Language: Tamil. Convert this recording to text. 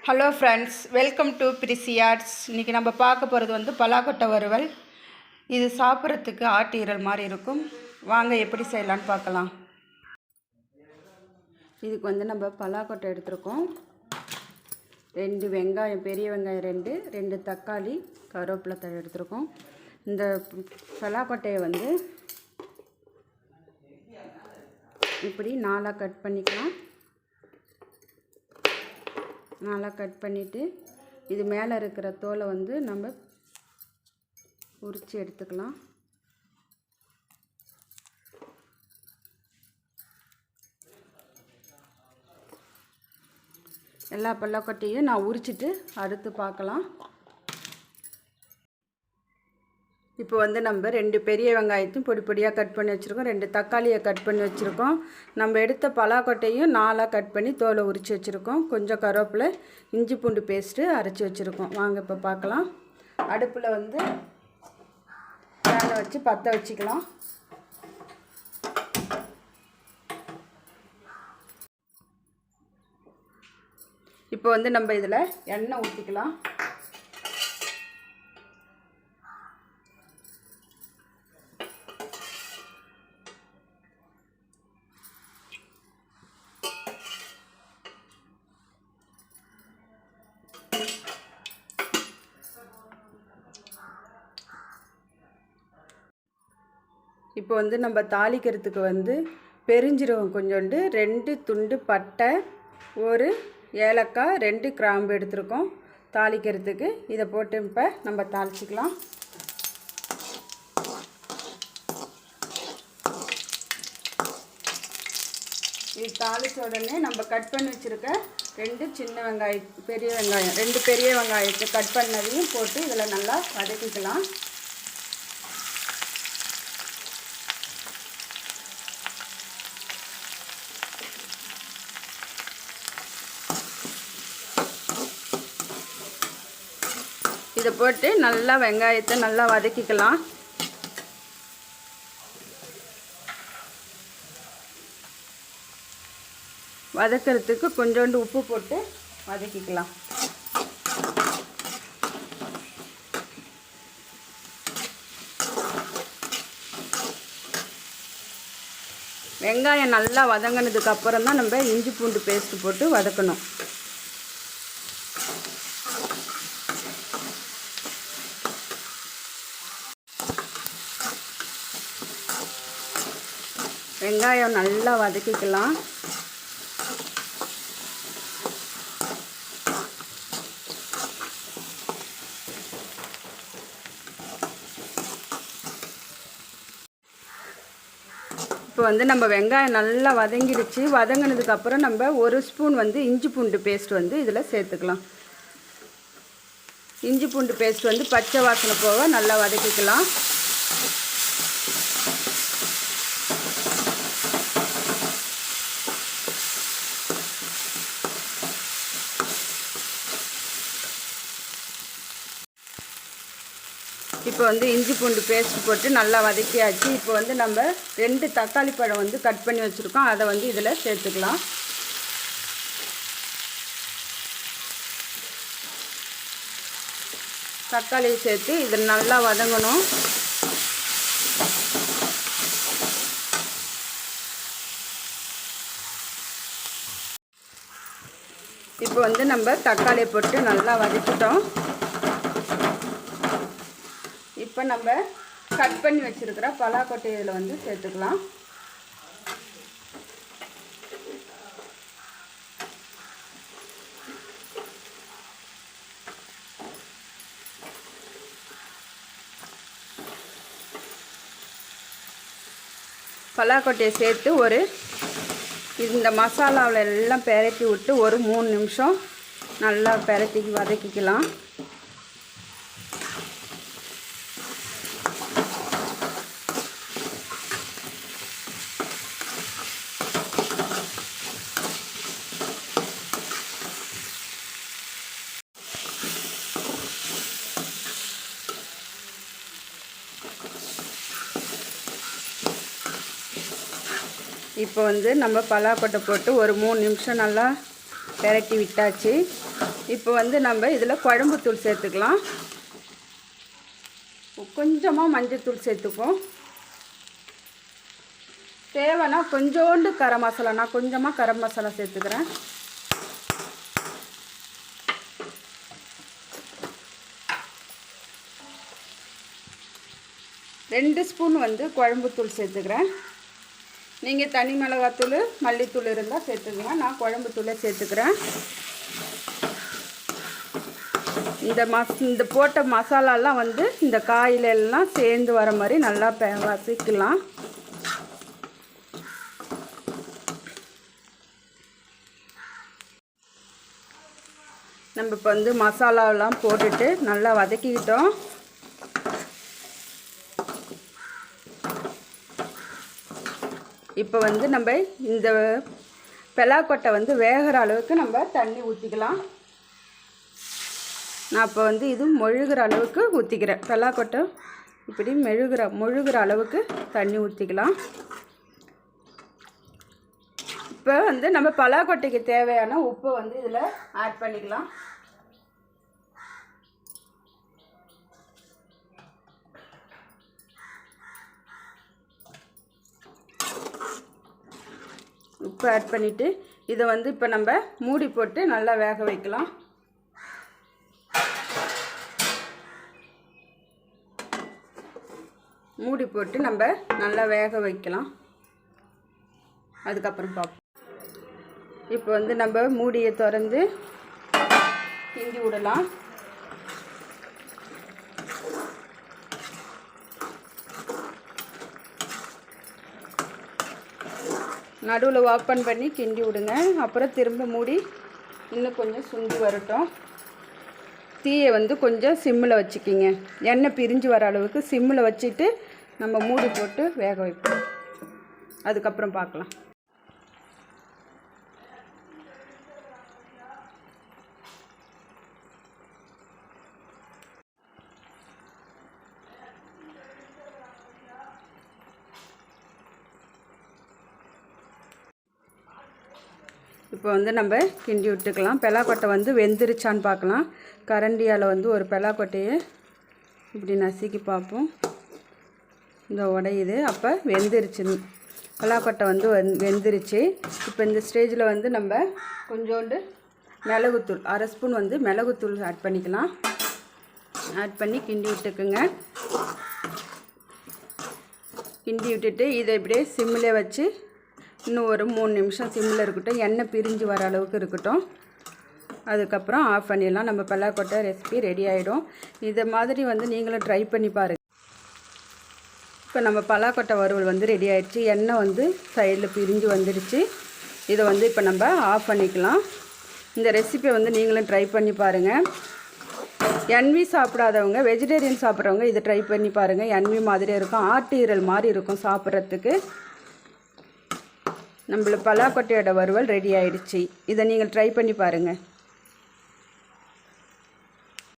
ஹலோ ஃப்ரெண்ட்ஸ், வெல்கம் டு பிரிசி ஆர்ட்ஸ். இன்றைக்கி நம்ம பார்க்க போகிறது வந்து பலாக்கொட்டை வறுவல். இது சாப்பிட்றதுக்கு ஆட்டீரல் மாதிரி இருக்கும். வாங்க எப்படி செய்யலான்னு பார்க்கலாம். இதுக்கு வந்து நம்ம பலாக்கொட்டை எடுத்துருக்கோம். 2 வெங்காயம், பெரிய வெங்காயம் 2 தக்காளி, கருவேப்பிலை தழை எடுத்துருக்கோம். இந்த பலாக்கொட்டையை வந்து இப்படி 4 கட் பண்ணிக்கலாம். 4 கட் பண்ணிவிட்டு இது மேலே இருக்கிற தோலை வந்து நம்ம உரித்து எடுத்துக்கலாம். எல்லா பலாக்கொட்டையும் நான் உரிச்சிட்டு அடுத்து பார்க்கலாம். இப்போ வந்து நம்ம 2 பெரிய வெங்காயத்தையும் பொடி பொடியாக கட் பண்ணி வச்சுருக்கோம். 2 தக்காளியை கட் பண்ணி வச்சுருக்கோம். நம்ம எடுத்த பலாக்கொட்டையும் 4 கட் பண்ணி தோலை உரித்து வச்சுருக்கோம். கொஞ்சம் கருவேப்பிலை, இஞ்சி பூண்டு பேஸ்ட்டு அரைச்சி வச்சுருக்கோம். வாங்க இப்போ பார்க்கலாம். அடுப்பில் வந்து பேனை வச்சு பற்ற வச்சுக்கலாம். இப்போ வந்து நம்ம இதில் எண்ணெய் ஊற்றிக்கலாம். இப்போ வந்து நம்ம தாளிக்கிறதுக்கு வந்து பெருஞ்சீரகம் கொஞ்சோண்டு, 2 துண்டு பட்டை, 1 ஏலக்காய், 2 கிராம்பு எடுத்துருக்கோம் தாளிக்கிறதுக்கு. இதை போட்டு இப்போ நம்ம தாளிச்சிக்கலாம். இது தாளித்த உடனே நம்ம கட் பண்ணி வச்சுருக்க 2 சின்ன வெங்காயம், 2 பெரிய வெங்காயத்தை கட் பண்ணதையும் போட்டு இதில் நல்லா வதக்கிக்கலாம். இதை போட்டு நல்லா வெங்காயத்தை நல்லா வதக்கிக்கலாம். வதக்கிறதுக்கு கொஞ்சோண்டு உப்பு போட்டு வதக்கிக்கலாம். வெங்காயம் நல்லா வதங்கினதுக்கு அப்புறம் தான் நம்ம இஞ்சி பூண்டு பேஸ்ட்டு போட்டு வதக்கணும். வெங்காயம் நல்லா வதக்கிக்கலாம். இப்போ வந்து நம்ம வெங்காயம் நல்லா வதங்கிடுச்சு. வதங்கினதுக்கப்புறம் நம்ம 1 ஸ்பூன் வந்து இஞ்சி பூண்டு பேஸ்ட் வந்து இதில் சேர்த்துக்கலாம். இஞ்சி பூண்டு பேஸ்ட் வந்து பச்சை வாசனை போக நல்லா வதக்கிக்கலாம். இப்போ வந்து இஞ்சி பூண்டு பேஸ்ட் போட்டு நல்லா வதக்கியாச்சு. இப்போ வந்து நம்ம 2 தக்காளி பழம் வந்து கட் பண்ணி வச்சுருக்கோம். அதை வந்து இதில் சேர்த்துக்கலாம். தக்காளியை சேர்த்து இதில் நல்லா வதங்கணும். இப்போ வந்து நம்ம தக்காளியை போட்டு நல்லா வதக்கிட்டோம். இப்போ நம்ம கட் பண்ணி வச்சுருக்கிற பலாக்கொட்டை இதில் வந்து சேர்த்துக்கலாம். பலாக்கொட்டையை சேர்த்து இந்த மசாலாவில் எல்லாம் பெரட்டி விட்டு ஒரு 3 நிமிஷம் நல்லா பெரட்டி வதக்கிக்கலாம். இப்போ வந்து நம்ம பலாக்கொட்டை போட்டு ஒரு 3 நிமிஷம் நல்லா பெரட்டி விட்டாச்சு. இப்போ வந்து நம்ம இதில் குழம்புத்தூள் சேர்த்துக்கலாம். கொஞ்சமாக மஞ்சள்தூள் சேர்த்துப்போம். தேவைன்னா கொஞ்சோண்டு கரம் மசாலா, நான் கொஞ்சமாக கரம் மசாலா சேர்த்துக்கிறேன். ரெண்டு ஸ்பூன் வந்து குழம்புத்தூள் சேர்த்துக்கிறேன். நீங்கள் தனி மிளகாத்தூள் மல்லித்தூள் இருந்தால் சேர்த்துக்கங்க. நான் குழம்புத்தூளை சேர்த்துக்கிறேன். இந்த போட்ட மசாலாலாம் வந்து இந்த காயிலெல்லாம் சேர்ந்து வர மாதிரி நல்லா வதக்கலாம். நம்ம இப்போ வந்து மசாலாவெல்லாம் போட்டுட்டு நல்லா வதக்கிக்கிட்டோம். இப்போ வந்து நம்ம இந்த பலாக்கொட்டை வந்து வேகிற அளவுக்கு நம்ம தண்ணி ஊற்றிக்கலாம். நான் இப்போ வந்து இது மொழுகிற அளவுக்கு ஊற்றிக்கிறேன். பலாக்கொட்டை இப்படி மொழுகிற அளவுக்கு தண்ணி ஊற்றிக்கலாம். இப்போ வந்து நம்ம பலாக்கொட்டைக்கு தேவையான உப்பை வந்து இதில் ஆட் பண்ணிக்கலாம். உப்பு ஆட் பண்ணிவிட்டு இதை வந்து இப்போ நம்ம மூடி போட்டு நல்லா வேக வைக்கலாம். மூடி போட்டு நம்ம நல்லா வேக வைக்கலாம். அதுக்கப்புறம் பார்ப்போம். இப்போ வந்து நம்ம மூடியை திறந்து கிண்டி விடலாம். நடுவில் ஓப்பன் பண்ணி கிண்டி விடுங்க. அப்புறம் திரும்ப மூடி இன்னும் கொஞ்சம் சுண்டி வரட்டும். தீயை வந்து கொஞ்சம் சிம்மில் வச்சுக்கிங்க. எண்ணெய் பிரிஞ்சு வர அளவுக்கு சிம்மில் வச்சுட்டு நம்ம மூடி போட்டு வேக வைப்போம். அதுக்கப்புறம் பார்க்கலாம். இப்போ வந்து நம்ம கிண்டி விட்டுக்கலாம். பலாக்கொட்டை வந்து வெந்துருச்சான்னு பார்க்கலாம். கரண்டியால் வந்து ஒரு பலாக்கொட்டையை இப்படி நசுக்கி பார்ப்போம். இந்த உடையுது. அப்போ வெந்துருச்சு. பலாக்கொட்டை வந்து வெந்துருச்சு. இப்போ இந்த ஸ்டேஜில் வந்து நம்ம கொஞ்சோண்டு மிளகுத்தூள், அரை ஸ்பூன் வந்து மிளகுத்தூள் ஆட் பண்ணிக்கலாம். ஆட் பண்ணி கிண்டி விட்டுக்குங்க. கிண்டி விட்டுட்டு இதை இப்படியே சிம்மில் வச்சு இன்னும் ஒரு 3 நிமிஷம் சிம்மில் இருக்கட்டும். எண்ணெய் பிரிஞ்சு வர அளவுக்கு இருக்கட்டும். அதுக்கப்புறம் ஆஃப் பண்ணிடலாம். நம்ம பலாக்கொட்டை ரெசிபி ரெடி ஆகிடும். இதை மாதிரி வந்து நீங்களும் ட்ரை பண்ணி பாருங்கள். இப்போ நம்ம பலாக்கொட்டை வறுவல் வந்து ரெடி ஆகிடுச்சு. எண்ணெய் வந்து சைடில் பிரிஞ்சு வந்துடுச்சு. இதை வந்து இப்போ நம்ம ஆஃப் பண்ணிக்கலாம். இந்த ரெசிபியை வந்து நீங்களும் ட்ரை பண்ணி பாருங்கள். என்வி சாப்பிடாதவங்க, வெஜிடேரியன் சாப்பிட்றவங்க இதை ட்ரை பண்ணி பாருங்கள். என்வி மாதிரியே இருக்கும், ஆட்டு ஈரல் மாதிரி இருக்கும் சாப்பிட்றதுக்கு. நம்மளுக்கு பலாக்கொட்டையோட வறுவல் ரெடி ஆகிடுச்சு. இதை நீங்கள் ட்ரை பண்ணி பாருங்கள்.